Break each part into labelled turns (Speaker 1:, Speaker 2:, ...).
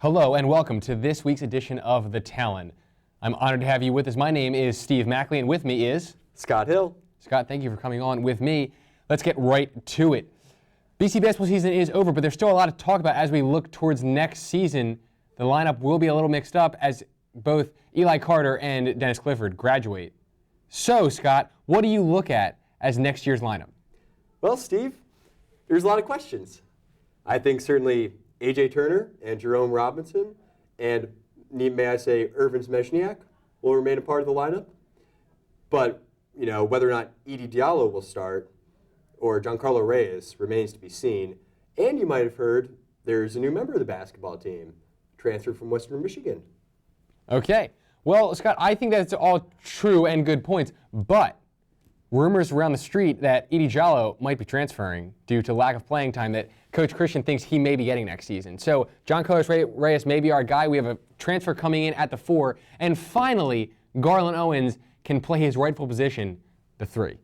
Speaker 1: Hello and welcome to this week's edition of The Talon. I'm honored to have you with us. My name is Steve Mackley and with me is
Speaker 2: Scott Hill.
Speaker 1: Scott, thank you for coming on with me. Let's get right to it. BC basketball season is over, but there's still a lot to talk about as we look towards next season. The lineup will be a little mixed up as both Eli Carter and Dennis Clifford graduate. So, Scott, what do you look at as next year's lineup?
Speaker 2: Well, Steve, there's a lot of questions. I think certainly A.J. Turner and Jerome Robinson and, may I say, Irvin Smeshniak will remain a part of the lineup. But, you know, whether or not Edie Diallo will start or Giancarlo Reyes remains to be seen. And you might have heard there's a new member of the basketball team transferred from Western Michigan.
Speaker 1: Okay. Well, Scott, I think that's all true and good points, but rumors around the street that Edie Diallo might be transferring due to lack of playing time that Coach Christian thinks he may be getting next season. So Giancarlo Reyes may be our guy. We have a transfer coming in at the 4. And finally, Garland Owens can play his rightful position, the 3.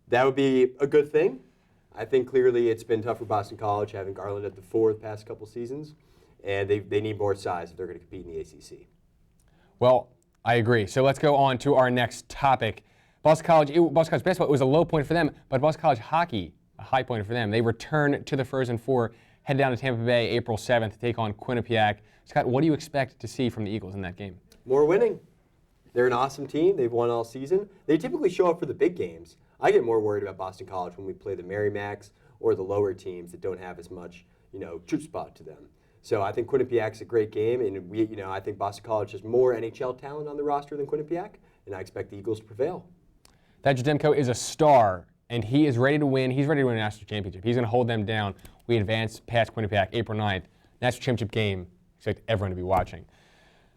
Speaker 2: That would be a good thing. I think clearly it's been tough for Boston College having Garland at the 4 the past couple seasons, and they need more size if they're going to compete in the ACC.
Speaker 1: Well, I agree. So let's go on to our next topic. Boston College basketball, it was a low point for them, but Boston College hockey, a high point for them. They return to the Frozen Four, head down to Tampa Bay April 7th to take on Quinnipiac. Scott, what do you expect to see from the Eagles in that game?
Speaker 2: More winning. They're an awesome team. They've won all season. They typically show up for the big games. I get more worried about Boston College when we play the Merrimacks or the lower teams that don't have as much, chutzpah to them. So I think Quinnipiac's a great game, and I think Boston College has more NHL talent on the roster than Quinnipiac, and I expect the Eagles to prevail.
Speaker 1: Thad Demko is a star, and he is ready to win. He's ready to win a national championship. He's going to hold them down. We advance past Quinnipiac April 9th. National championship game. Expect everyone to be watching.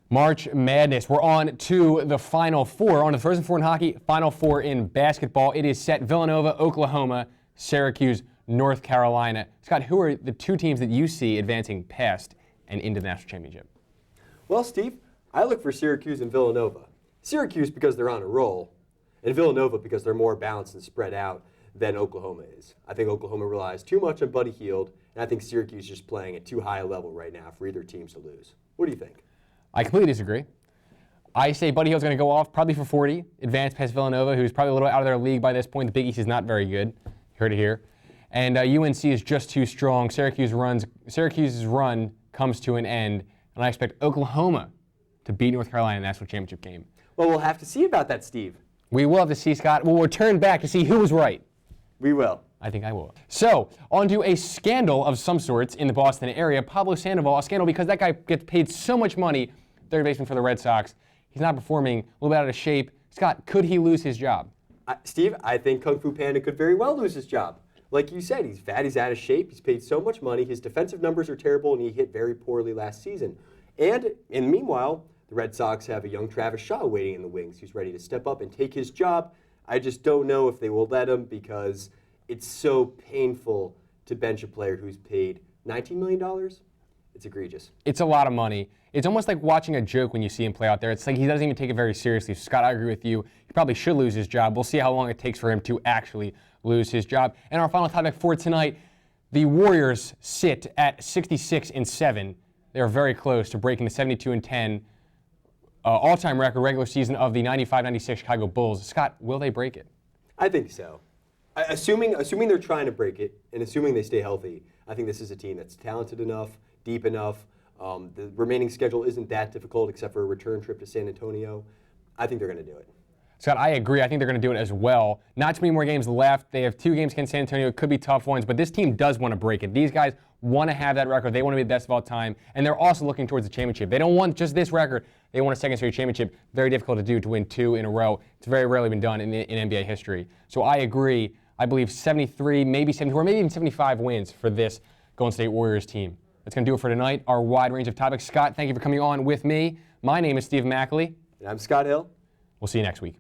Speaker 1: March Madness. We're on to the Final Four. On to the Frozen Four in hockey, Final Four in basketball. It is set Villanova, Oklahoma, Syracuse, North Carolina. Scott, who are the 2 teams that you see advancing past and into the national championship?
Speaker 2: Well, Steve, I look for Syracuse and Villanova. Syracuse because they're on a roll, and Villanova because they're more balanced and spread out than Oklahoma is. I think Oklahoma relies too much on Buddy Hield, and I think Syracuse is just playing at too high a level right now for either teams to lose. What do you think?
Speaker 1: I completely disagree. I say Buddy Hield's going to go off probably for 40, advance past Villanova, who's probably a little out of their league by this point. The Big East is not very good. You heard it here. And UNC is just too strong. Syracuse's run comes to an end, and I expect Oklahoma to beat North Carolina in the national championship game.
Speaker 2: Well, we'll have to see about that, Steve.
Speaker 1: We will have to see, Scott. We'll return back to see who was right.
Speaker 2: We will.
Speaker 1: I think I will. So, on to a scandal of some sorts in the Boston area. Pablo Sandoval, a scandal because that guy gets paid so much money, third baseman for the Red Sox. He's not performing, a little bit out of shape. Scott, could he lose his job?
Speaker 2: Steve, I think Kung Fu Panda could very well lose his job. Like you said, he's fat, he's out of shape, he's paid so much money, his defensive numbers are terrible, and he hit very poorly last season. And meanwhile, the Red Sox have a young Travis Shaw waiting in the wings who's ready to step up and take his job. I just don't know if they will let him because it's so painful to bench a player who's paid $19 million. It's egregious.
Speaker 1: It's a lot of money. It's almost like watching a joke when you see him play out there. It's like he doesn't even take it very seriously. Scott, I agree with you. He probably should lose his job. We'll see how long it takes for him to actually lose his job. And our final topic for tonight, the Warriors sit at 66-7. They're very close to breaking the 72-10 all-time record regular season of the 95-96 Chicago Bulls. Scott, will they break it?
Speaker 2: I think so. Assuming they're trying to break it and assuming they stay healthy, I think this is a team that's talented enough, deep enough. The remaining schedule isn't that difficult except for a return trip to San Antonio. I think they're going to do it.
Speaker 1: Scott, I agree. I think they're going to do it as well. Not too many more games left. They have 2 games against San Antonio. It could be tough ones, but this team does want to break it. These guys want to have that record. They want to be the best of all time, and they're also looking towards the championship. They don't want just this record. They want a second straight championship. Very difficult to do, to win 2 in a row. It's very rarely been done in NBA history. So I agree. I believe 73, maybe 74, maybe even 75 wins for this Golden State Warriors team. That's going to do it for tonight, our wide range of topics. Scott, thank you for coming on with me. My name is Steve Mackley.
Speaker 2: And I'm Scott Hill.
Speaker 1: We'll see you next week.